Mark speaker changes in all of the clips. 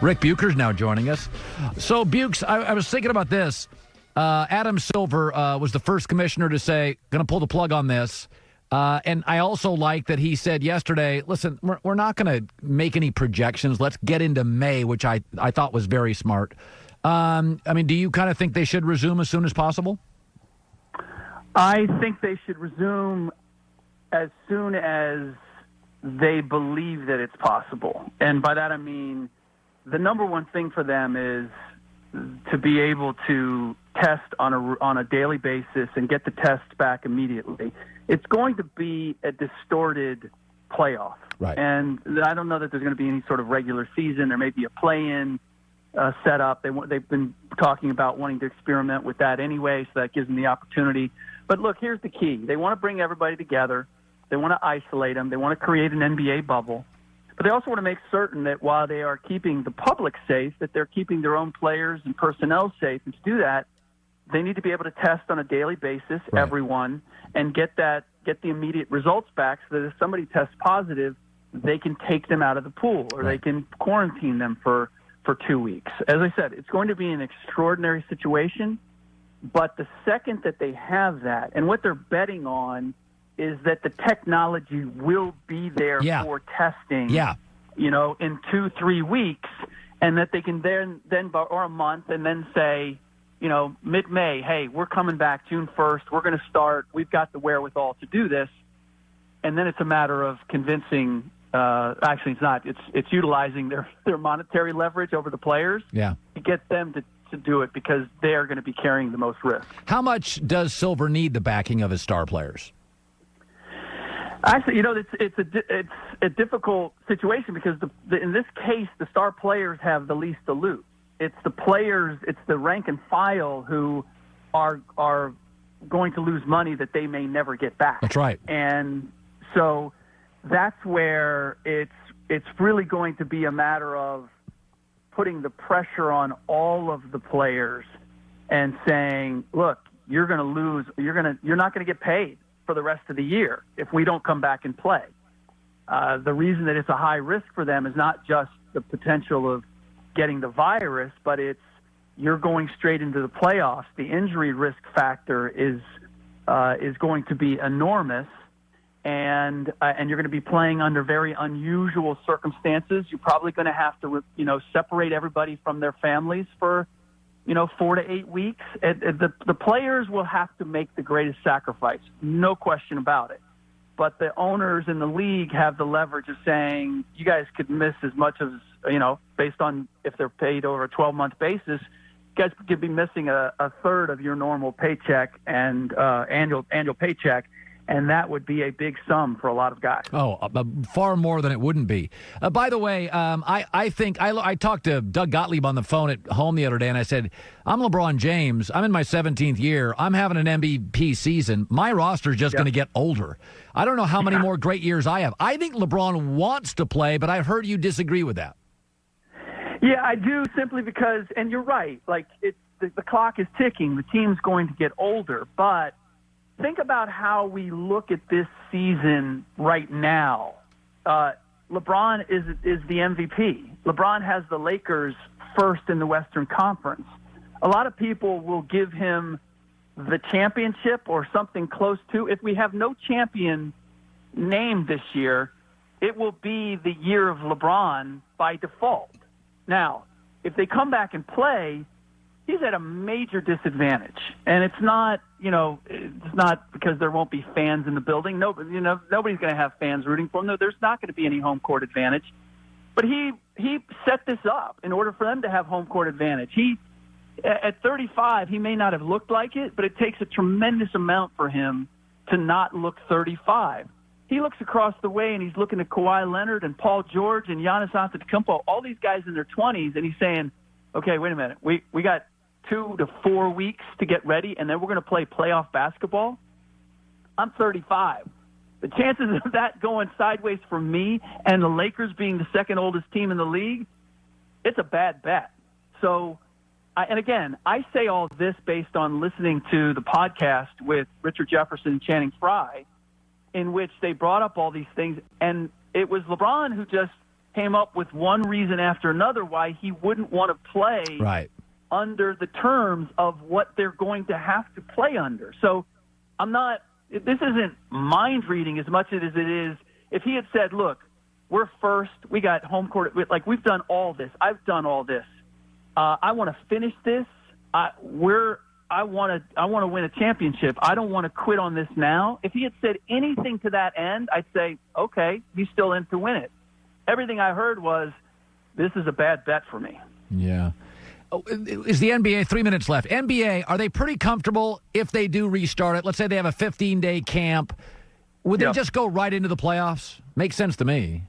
Speaker 1: Ric Bucher's now joining us. So, Bukes, I was thinking about this. Adam Silver was the first commissioner to say, going to pull the plug on this. And I also like that he said yesterday, listen, we're not going to make any projections. Let's get into May, which I thought was very smart. I mean, do you kind of think they should resume as soon as possible?
Speaker 2: I think they should resume as soon as they believe that it's possible. And by that I mean the number one thing for them is to be able to test on a daily basis and get the tests back immediately. It's going to be a distorted playoff.
Speaker 1: Right.
Speaker 2: And I don't know that there's going to be any sort of regular season. There may be a play-in setup. They've been talking about wanting to experiment with that anyway, so that gives them the opportunity. But look, here's the key. They want to bring everybody together. They want to isolate them. They want to create an NBA bubble. But they also want to make certain that while they are keeping the public safe, that they're keeping their own players and personnel safe. And to do that, they need to be able to test on a daily basis,
Speaker 1: right,
Speaker 2: everyone, and get the immediate results back so that if somebody tests positive, they can take them out of the pool or
Speaker 1: right,
Speaker 2: they can quarantine them for 2 weeks. As I said, it's going to be an extraordinary situation. But the second that they have that, and what they're betting on is that the technology will be there for testing, in 2-3 weeks, and that they can then or a month, and then say, mid-May, hey, we're coming back June 1st. We're going to start. We've got the wherewithal to do this. And then it's a matter of convincing. Actually, it's not. It's utilizing their monetary leverage over the players to get them to do it because they are going to be carrying the most risk.
Speaker 1: How much does Silver need the backing of his star players?
Speaker 2: Actually, it's a difficult situation because in this case, the star players have the least to lose. It's the players, it's the rank and file who are going to lose money that they may never get back.
Speaker 1: That's right.
Speaker 2: And so that's where it's really going to be a matter of putting the pressure on all of the players and saying, look, you're going to lose. You're not going to get paid for the rest of the year if we don't come back and play. The reason that it's a high risk for them is not just the potential of getting the virus, but it's you're going straight into the playoffs. The injury risk factor is going to be enormous, and you're going to be playing under very unusual circumstances. You're probably going to have to separate everybody from their families for 4 to 8 weeks. The players will have to make the greatest sacrifice, no question about it. But the owners in the league have the leverage of saying, you guys could miss as much as, based on if they're paid over a 12-month basis, you guys could be missing a third of your normal paycheck and annual paycheck. And that would be a big sum for a lot of guys.
Speaker 1: Oh, far more than it wouldn't be. By the way, I think I talked to Doug Gottlieb on the phone at home the other day, and I said, I'm LeBron James. I'm in my 17th year. I'm having an MVP season. My roster is just going to get older. I don't know how many more great years I have. I think LeBron wants to play, but I've heard you disagree with that.
Speaker 2: Yeah, I do, simply because, and you're right, like the clock is ticking. The team's going to get older, but think about how we look at this season right now. LeBron is the MVP. LeBron has the Lakers first in the Western Conference. A lot of people will give him the championship or something close to. If we have no champion named this year, it will be the year of LeBron by default. Now, if they come back and play, he's at a major disadvantage, and it's not because there won't be fans in the building. Nobody's going to have fans rooting for him. No, there's not going to be any home court advantage. But he set this up in order for them to have home court advantage. At 35, he may not have looked like it, but it takes a tremendous amount for him to not look 35. He looks across the way and he's looking at Kawhi Leonard and Paul George and Giannis Antetokounmpo, all these guys in their 20s, and he's saying, okay, wait a minute, we got 2 to 4 weeks to get ready, and then we're going to play playoff basketball. I'm 35. The chances of that going sideways for me and the Lakers being the second oldest team in the league, it's a bad bet. So, and again, I say all this based on listening to the podcast with Richard Jefferson and Channing Frye, in which they brought up all these things, and it was LeBron who just came up with one reason after another why he wouldn't want to play under the terms of what they're going to have to play under. So this isn't mind reading as much as it is if he had said, look, we're first, we got home court, we've done all this. I've done all this. I want to finish this. I want to win a championship. I don't want to quit on this now. If he had said anything to that end, I'd say, okay, he's still in to win it. Everything I heard was, this is a bad bet for me.
Speaker 1: Yeah. Oh, is the NBA, 3 minutes left, NBA, are they pretty comfortable if they do restart it? Let's say they have a 15-day camp. Would they just go right into the playoffs? Makes sense to me.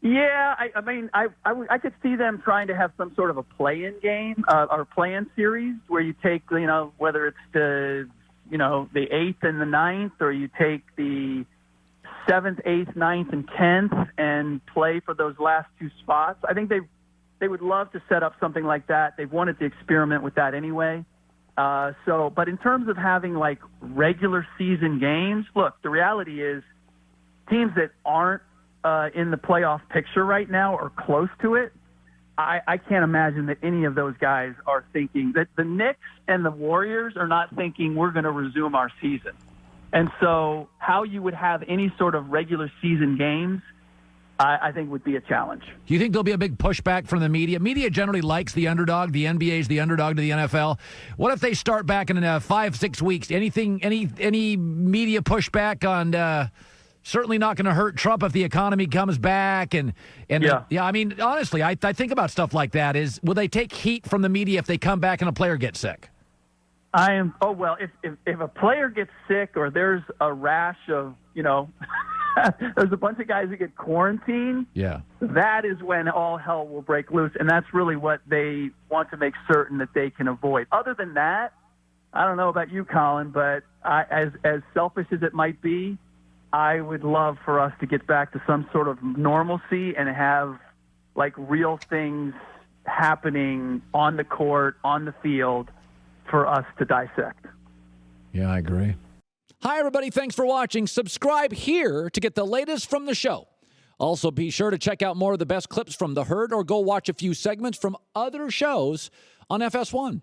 Speaker 2: Yeah, I could see them trying to have some sort of a play-in game or play-in series where you take, whether it's the 8th and the 9th, or you take the 7th, 8th, 9th, and 10th and play for those last two spots. I think they would love to set up something like that. They've wanted to experiment with that anyway. But in terms of having regular season games, look, the reality is teams that aren't in the playoff picture right now or close to it, I can't imagine that any of those guys are thinking that the Knicks and the Warriors are not thinking we're going to resume our season. And so how you would have any sort of regular season games, I think would be a challenge. Do
Speaker 1: you think there'll be a big pushback from the media? Media generally likes the underdog. The NBA is the underdog to the NFL. What if they start back in 5-6 weeks? Any media pushback on certainly not going to hurt Trump if the economy comes back? Honestly, I think about stuff like that. Will they take heat from the media if they come back and a player gets sick?
Speaker 2: If a player gets sick or there's a rash of, there's a bunch of guys that get quarantined, that is when all hell will break loose, and that's really what they want to make certain that they can avoid. Other than that, I don't know about you, Colin, but as selfish as it might be, I would love for us to get back to some sort of normalcy and have, real things happening on the court, on the field, for us to dissect.
Speaker 1: Yeah, I agree.
Speaker 3: Hi, everybody. Thanks for watching. Subscribe here to get the latest from the show. Also, be sure to check out more of the best clips from The Herd or go watch a few segments from other shows on FS1.